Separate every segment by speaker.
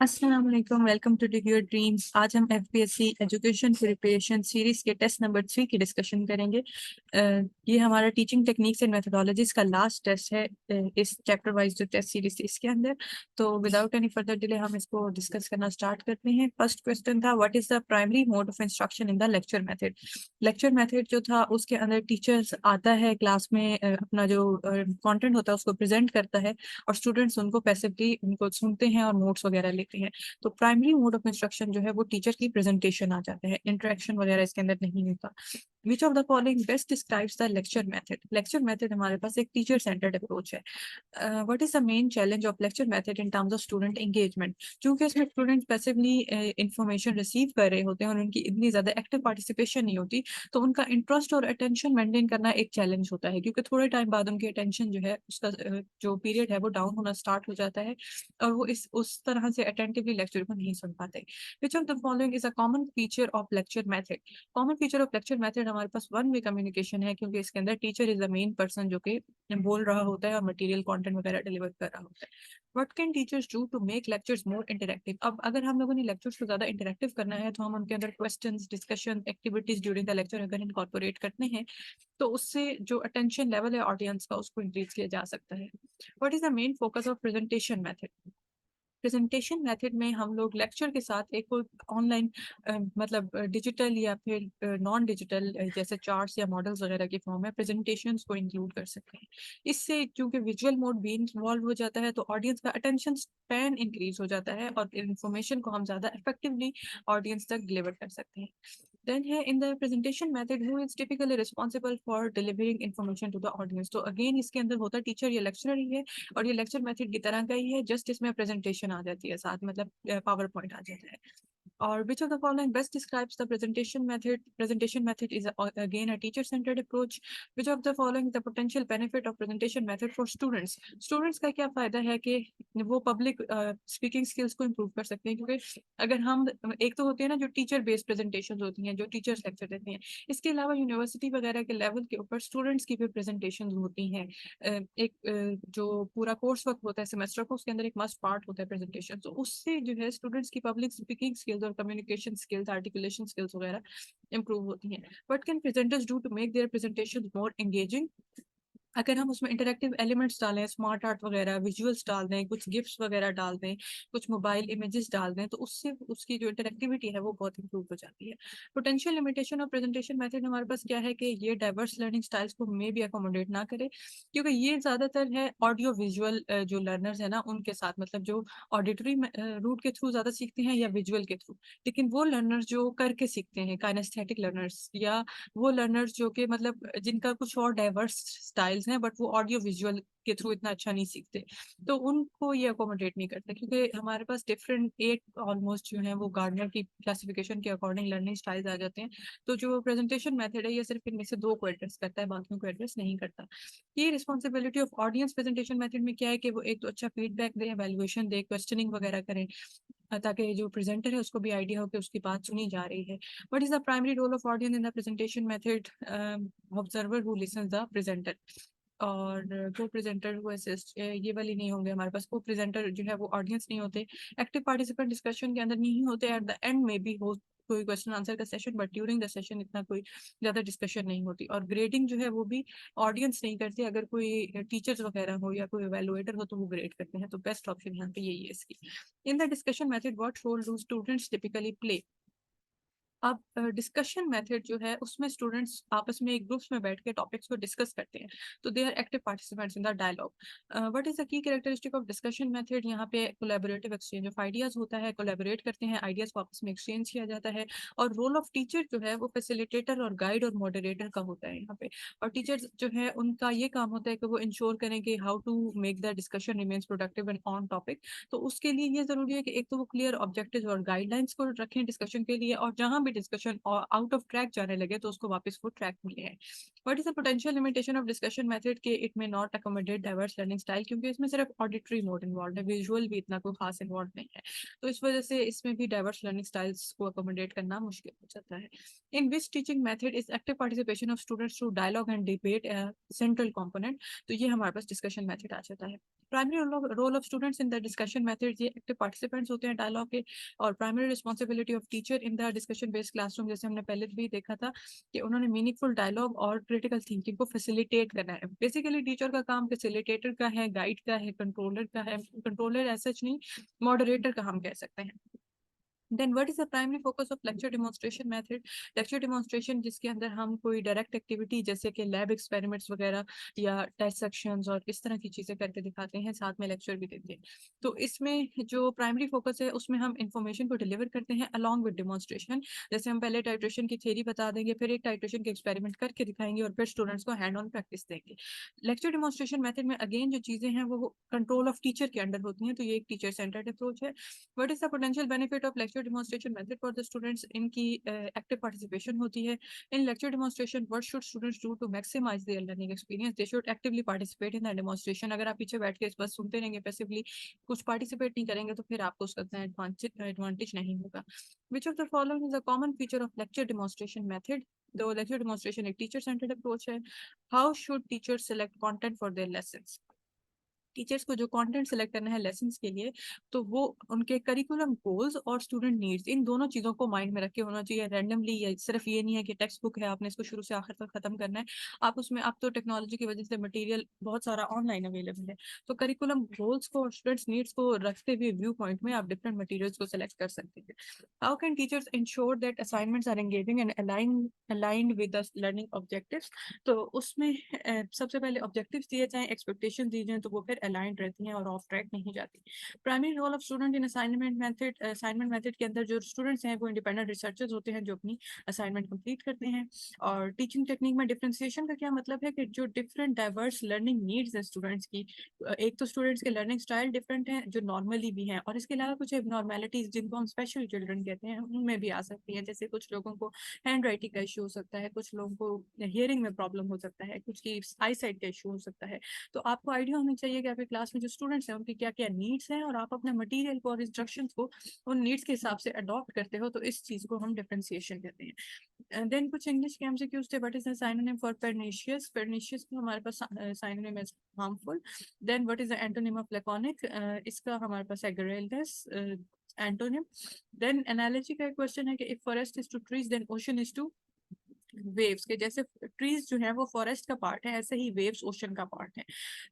Speaker 1: अस्सलाम वालेकुम, welcome to dig your dreams. आज हम एफपीएससी एजुकेशन प्रिपरेशन सीरीज के टेस्ट नंबर 3 की डिस्कशन करेंगे। ये हमारा टीचिंग टेक्निक्स एंड मेथोडोलॉजीज का लास्ट टेस्ट है इस चैप्टर वाइज जो टेस्ट सीरीज थी इसके अंदर। तो विदाउट एनी फर्दर डिले हम इसको डिस्कस करना स्टार्ट करते हैं। फर्स्ट क्वेश्चन था, what is the primary mode of instruction in the lecture method. Lecture method जो था उसके अंदर टीचर्स आता है क्लास में, अपना जो कंटेंट होता है उसको प्रेजेंट करता है और स्टूडेंट्स उनको पैसिवली उनको सुनते हैं और नोट्स वगैरह लेते हैं। तो प्राइमरी मोड ऑफ इंस्ट्रक्शन जो है वो टीचर की प्रेजेंटेशन आ जाता है, इंटरेक्शन वगैरह इसके अंदर नहीं होता। Which of the following best describes the lecture method. Lecture method हमारे पास एक टीचर सेंटर्ड अप्रोच है। What is the main challenge of lecture method in terms of student engagement. क्योंकि इसमें स्टूडेंट पैसिवली इंफॉर्मेशन रिसीव कर रहे होते हैं और उनकी इतनी ज्यादा एक्टिव पार्टिसिपेशन नहीं होती, तो उनका इंटरेस्ट और अटेंशन मेंटेन करना एक चैलेंज होता है, क्योंकि थोड़े टाइम बाद उनकी अटेंशन जो है उसका जो पीरियड है वो डाउन होना स्टार्ट हो जाता है और वो इस उस तरह से अटेंटिवली लेक्चर को नहीं सुन पाते। Which of the following is a common feature of lecture method. Common feature of lecture method हमारे पास वन वे कम्युनिकेशन है, क्योंकि इसके अंदर teacher is the main person जो कि बोल रहा होता है और मटेरियल कंटेंट वगैरह डिलीवर कर रहा होता है। What can teachers do to make lectures more interactive. अब अगर हम लोगों ने लेक्चर्स को ज्यादा इंटरेक्टिव करना है तो हम उनके अंदर questions, discussion, activities during the lecture अगर इनकॉर्पोरेट करते हैं तो उससे जो अटेंशन लेवल है ऑडियंस का उसको इंक्रीज किया जा सकता है। What is the main focus of presentation method. Presentation method में हम लोग लेक्चर के साथ एक कोई ऑनलाइन मतलब डिजिटल या फिर नॉन डिजिटल जैसे चार्ट्स या मॉडल्स वगैरह की फॉर्म में प्रेजेंटेशंस को इंक्लूड कर सकते हैं। इससे क्योंकि विजुअल मोड भी इन्वॉल्व हो जाता है तो ऑडियंस का अटेंशन स्पैन इंक्रीज हो जाता है और इंफॉर्मेशन को हम ज़्यादा इफेक्टिवली ऑडियंस तक डिलीवर कर सकते हैं। Then here in the presentation method, who is typically responsible for delivering information to the audience? तो again इसके अंदर होता टीचर या लेक्चरर ही है और ये लेक्चर मेथड की तरह का ही है, जस्ट इसमें प्रेजेंटेशन आ जाती है साथ, मतलब पावर पॉइंट आ जाता है। और which of the following best describes the presentation method? Presentation method is again a teacher-centered approach. Which of the following is the potential benefit of presentation method for students? Students का क्या फायदा है कि वो public speaking skills को improve कर सकते हैं, क्योंकि अगर हम एक तो होती है ना जो टीचर बेस्ड प्रेजेंटेशन होती हैं जो टीचर्स लेक्चर देते हैं, इसके अलावा यूनिवर्सिटी वगैरह के लेवल के ऊपर स्टूडेंट्स की भी प्रेजेंटेशन होती हैं। जो पूरा कोर्स वर्क होता है सेमेस्टर को उसके अंदर एक मस्ट पार्ट होता है प्रेजेंटेशन, तो उससे जो है स्टूडेंट्स की पब्लिक स्पीकिंग स्किल्स और कम्युनिकेशन स्किल्स, आर्टिकुलेशन स्किल्स वगैरह इंप्रूव होती हैं। What can presenters do to make their presentation more engaging. अगर हम उसमें इंटरैक्टिव एलिमेंट्स डालें, स्मार्ट आर्ट वगैरह, विजुअल्स डाल दें, कुछ गिफ्ट्स वगैरह डाल दें, कुछ मोबाइल इमेजेस डाल दें, तो उससे उसकी जो इंटरैक्टिविटी है वो बहुत इंप्रूव हो जाती है। Potential limitation of presentation method हमारे पास क्या है कि ये डाइवर्स लर्निंग स्टाइल्स को मे भी अकोमोडेट ना करे, क्योंकि ये ज़्यादातर है ऑडियो विजुअल जो लर्नर्स है ना उनके साथ, मतलब जो ऑडिटरी रूट के थ्रू ज़्यादा सीखते हैं या विजुअल के थ्रू। लेकिन वो लर्नर्स जो करके सीखते हैं, काइनेस्थेटिक लर्नर्स, या वो लर्नर्स जो कि मतलब जिनका कुछ और डाइवर्स स्टाइल्स हैं बट वो ऑडियो विजुअल के थ्रू इतना अच्छा नहीं सीखते, तो उनको ये अकोमोडेट नहीं करते, क्योंकि हमारे पास डिफरेंट 8 ऑलमोस्ट जो है वो गार्डनर की क्लासिफिकेशन के अकॉर्डिंग लर्निंग स्टाइल्स आ जाते हैं। तो जो प्रेजेंटेशन मेथड है ये सिर्फ इनमें से 2 को एड्रेस करता है, बाकियों को एड्रेस नहीं करता। ये responsibility of audience presentation method में क्या है कि वो एक तो अच्छा फीडबैक दे, एवेल्युएशन दे, क्वेश्चनिंग वगैरह करें, ताकि जो प्रेजेंटर है उसको भी आइडिया हो कि उसकी बात सुनी जा रही है। What is the primary role of audience in the presentation method? Observer who listens the presenter। और को प्रेजेंटर को असिस्ट ये वाली नहीं होंगे हमारे पास। को प्रेजेंटर जो है वो ऑडियंस नहीं होते, एक्टिव पार्टिसिपेंट डिस्कशन के अंदर नहीं होते। एट द एंड में भी हो कोई क्वेश्चन आंसर का session, but during the session इतना कोई ज़्यादा डिस्कशन नहीं होती। और ग्रेडिंग जो है वो भी ऑडियंस नहीं करती, अगर कोई टीचर्स वगैरह हो या कोई एवेलुएटर हो तो वो ग्रेड करते हैं। तो बेस्ट ऑप्शन यहाँ पे यही है इसकी। In the discussion method what role do students typically play. अब डिस्कशन मेथड जो है उसमें स्टूडेंट्स आपस में एक ग्रुप्स में बैठ के टॉपिक्स को डिस्कस करते हैं, तो they are active participants in the dialogue. What is the key characteristic of discussion method. यहाँ पे कोलैबोरेटिव एक्सचेंज ऑफ आइडियाज होता है, कोलैबोरेट करते हैं, आइडियाज को आपस में एक्सचेंज किया जाता है। और रोल ऑफ टीचर जो है वो फैसिलिटेटर और गाइड और मॉडरेटर का होता है यहाँ पे। और टीचर्स जो है उनका ये काम होता है कि वो इंश्योर करें कि how to make the discussion remains productive and on topic. तो उसके लिए ये जरूरी है कि एक तो वो क्लियर ऑब्जेक्टिव्स और गाइडलाइंस को रखें डिस्कशन के लिए, और जहां भी डिस्कशन आउट ऑफ ट्रैक जाने लगे तो उसको वापस वो ट्रैक में ले आए। What is the potential limitation of discussion method के इट में not accommodate diverse learning style, क्योंकि इसमें सिर्फ ऑडिटरी मोड इन्वॉल्व है, विजुअल भी इतना कोई खास इन्वॉल्व नहीं है, तो इस वजह से इसमें भी डाइवर्स लर्निंग स्टाइल्स को अकोमोडेट करना मुश्किल हो जाता है। In which teaching method is active participation of students through dialogue and debate central component. तो ये हमारे पास डिस्कशन मेथड आ जाता है। Primary role of students in the discussion method, ये एक्टिव पार्टिसिपेंट्स होते हैं डायलॉग के, और primary responsibility of teacher in the discussion based classroom, जैसे हमने पहले भी देखा था कि उन्होंने मीनिंगफुल डायलॉग और क्रिटिकल थिंकिंग को फैसिलिटेट करना है। बेसिकली टीचर का काम फैसिलिटेटर का है, गाइड का है, कंट्रोलर का है, कंट्रोलर ऐसा नहीं, मॉडरेटर का हम कह सकते हैं। Then what is the primary focus of lecture demonstration method? Lecture demonstration जिसके अंदर हम कोई डायरेक्ट एक्टिविटी जैसे कि लैब एक्सपेरिमेंट्स वगैरह या टेस्ट सेक्शंस और इस तरह की चीजें करके दिखाते हैं, साथ में लेक्चर भी देते हैं। तो इसमें जो प्राइमरी फोकस है उसमें हम इंफॉर्मेशन को डिलीवर करते हैं अलॉन्ग विद डिमॉन्स्ट्रेशन। जैसे हम पहले टाइट्रेशन की थ्योरी बता देंगे, फिर एक टाइट्रेशन के एक्सपेरिमेंट करके दिखाएंगे और फिर स्टूडेंट्स को हैंड ऑन प्रैक्टिस देंगे। लेक्चर डिमॉन्स्ट्रेशन मेथड में अगेन जो चीजें हैं वो कंट्रोल ऑफ टीचर के अंडर होती हैं, तो ये एक टीचर सेंटर्ड अप्रोच है। What is the potential benefit of lecture demonstration method for the students? इनकी एक्टिव पार्टिसिपेशन होती है in lecture demonstration. What should students do to maximise their learning experience? They should actively participate in the demonstration. अगर आप पीछे बैठ के बस सुनते रहेंगे पैसिवली, कुछ पार्टिसिपेट नहीं करेंगे, तो फिर आपको उसका एडवांटेज नहीं होगा। Which of the following is a common feature of lecture demonstration method? तो लेक्चर डिमॉन्स्ट्रेशन एक टीचर सेंटर्ड अप्रोच है। How should teachers select content for their lessons? Teachers को जो कंटेंट सेलेक्ट करना है लेसन्स के लिए, तो वो उनके करिकुलम गोल्स और स्टूडेंट नीड्स, इन दोनों चीज़ों को माइंड में रख के होना चाहिए। रैंडमली या सिर्फ ये नहीं है कि टेक्स्ट बुक है आपने इसको शुरू से आखिर तक खत्म करना है। आप उसमें, आप तो टेक्नोलॉजी की वजह से मटेरियल बहुत सारा ऑनलाइन अवेलेबल है, तो करिकुलम गोल्स को और स्टूडेंट्स नीड्स को रखते हुए व्यू पॉइंट में आप डिफरेंट मटेरियल्स को सेलेक्ट कर सकते हैं। How can teachers ensure that assignments are engaging and aligned with the learning objectives? तो उसमें सबसे पहले ऑब्जेक्टिव्स दिए जाएं, एक्सपेक्टेशंस दी जाएं, तो वो फिर अलाइंड रहती हैं और ऑफ ट्रैक नहीं जाती। Primary role of student in assignment method के अंदर जो स्टूडेंट्स हैं वो इंडिपेंडेंट रिसर्चर्स होते हैं जो अपनी असाइनमेंट कंप्लीट करते हैं। और टीचिंग टेक्निक में डिफरेंशिएशन का क्या मतलब है कि जो डिफरेंट डाइवर्स लर्निंग नीड्स हैं स्टूडेंट्स की, एक तो स्टूडेंट्स के लर्निंग स्टाइल डिफरेंट हैं जो नॉर्मली भी हैं, और इसके अलावा कुछ एबनॉर्मेलिटीज जिनको हम स्पेशल चिल्ड्रन कहते हैं उनमें भी आ सकती हैं। जैसे कुछ लोगों को हैंड राइटिंग का इशू हो सकता है, कुछ लोगों को हियरिंग में प्रॉब्लम हो सकता है, कुछ की आई साइट का इशू हो सकता है। तो आपको आइडिया होना चाहिए कि आपकी क्लास में जो स्टूडेंट्स हैं उनकी क्या क्या नीड्स हैं, और आप अपने मटेरियल को और इंस्ट्रक्शंस को उन नीड्स के हिसाब से अडॉप्ट करते हो, तो इस चीज़ को हम डिफरेंशिएशन कहते हैं। देन कुछ इंग्लिश के एमसीक्यूज थे। What is the synonym for pernicious? Pernicious को हमारे पास सिनोनिम है harmful. Then what is the antonym of laconic? इसका हमारे पास है ग्रेलनेस एंटोनिम। देन एनालॉजी का क्वेश्चन है कि if forest is to trees then ocean is to waves, के जैसे ट्रीज जो है वो फॉरेस्ट का पार्ट है, ऐसे ही वेव्स ओशन का पार्ट है।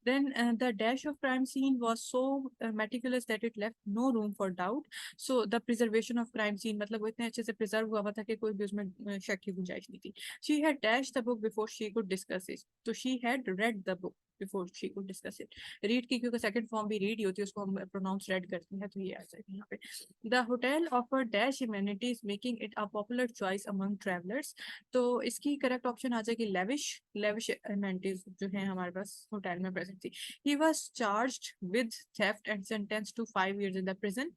Speaker 1: Then the dash of crime scene was so meticulous that it left no room for doubt. So the preservation of crime scene, मतलब वो इतने अच्छे से प्रिजर्व हुआ था कि कोई भी उसमें शक की गुंजाइश नहीं थी। She had dash the book before she could discuss it, तो she had read the book before she could discuss it. Read की क्योंकि सेकंड फॉर्म भी रीड ही होती है, उसको हम प्रोनाउंस रेड करते हैं, तो ये आ जाएगा यहाँ पे। The hotel offer dash immunities making it a popular choice among travellers. तो इसकी करेक्ट ऑप्शन आ जाएगी लेविश। लेविश एमेनिटीज जो है हमारे पास होटल में प्रेजेंट थी। He was charged with theft and sentenced to 5 years in the prison.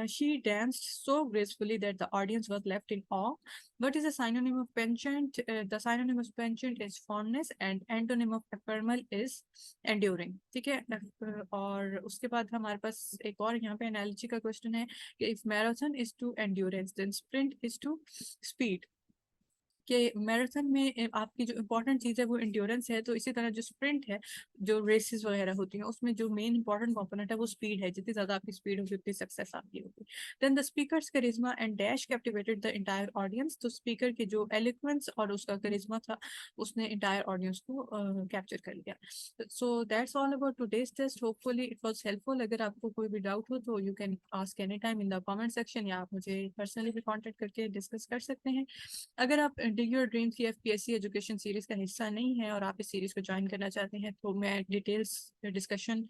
Speaker 1: She danced so gracefully that the audience was left in awe. What is the synonym of penchant? The synonym of penchant is fondness and antonym of ephemeral is enduring. ठीक है। और उसके बाद हमारे पास एक और यहाँ पे एनालॉजी का क्वेश्चन है कि if marathon is to endurance then sprint is to speed। कि मैराथन में आपकी जो इंपॉर्टेंट चीज़ है वो इंड्योरेंस है, तो इसी तरह जो स्प्रिंट है, जो रेसेस वगैरह होती हैं, उसमें जो मेन इंपॉर्टेंट कंपोनेंट है वो स्पीड है। जितनी ज़्यादा आपकी स्पीड होगी उतनी सक्सेस आपकी होगी। Then the speakers charisma and dash captivated the entire audience. तो स्पीकर की जो एलिक्वेंस और उसका करिश्मा था उसने इंटायर ऑडियंस को कैप्चर कर लिया। So that's all about today's test. Hopefully it was helpful. अगर आपको कोई भी डाउट हो तो you can ask any time in the comment section, या आप मुझे पर्सनली भी कॉन्टेक्ट करके डिस्कस कर सकते हैं। अगर आप डिग योर ड्रीम्स की एफपीएससी एजुकेशन सीरीज का हिस्सा नहीं है और आप इस सीरीज को ज्वाइन करना चाहते हैं, तो मैं डिटेल्स डिस्कशन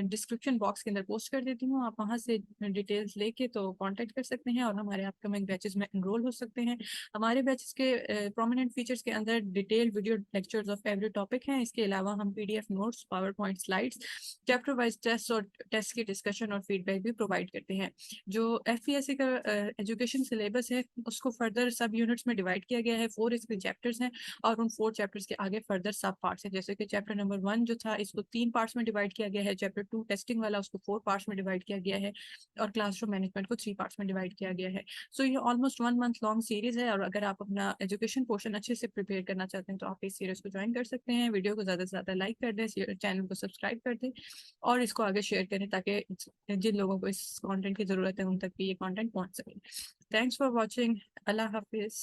Speaker 1: डिस्क्रिप्शन बॉक्स के अंदर पोस्ट कर देती हूँ। आप वहाँ से डिटेल्स लेके तो कांटेक्ट कर सकते हैं और हमारे अपकमिंग बैचेस में एनरोल हो सकते हैं। हमारे बैचेस के प्रोमिनेंट फीचर्स के अंदर detailed video lectures of every topic हैं। इसके अलावा हम PDF notes, power point slides, chapter wise test और टेस्ट की डिस्कशन और फीडबैक भी प्रोवाइड करते हैं। जो एफपीएससी का एजुकेशन सिलेबस है उसको फर्दर सब यूनिट्स में डिवाइड किया गया है। 4 इसके चैप्टर्स हैं और उन 4 चैप्टर्स के आगे फर्दर सब पार्ट्स हैं। जैसे कि चैप्टर नंबर 1 जो था इसको 3 पार्ट्स में डिवाइड किया गया है, चैप्टर 2 टेस्टिंग वाला उसको 4 पार्ट्स में डिवाइड किया गया है और क्लासरूम मैनेजमेंट को 3 पार्ट्स में डिवाइड किया गया है। सो ये ऑलमोस्ट 1 मंथ लॉन्ग सीरीज है और अगर आप अपना एजुकेशन पोर्शन अच्छे से प्रिपेयर करना चाहते हैं तो आप इस सीरीज को ज्वाइन कर सकते हैं। वीडियो को ज़्यादा से ज़्यादा लाइक कर दें, चैनल को सब्सक्राइब कर दें और इसको आगे शेयर करें ताकि जिन लोगों को इस कंटेंट की ज़रूरत है उन तक भी ये कंटेंट पहुंच सके। Thanks for watching. अल्लाह हाफिज़।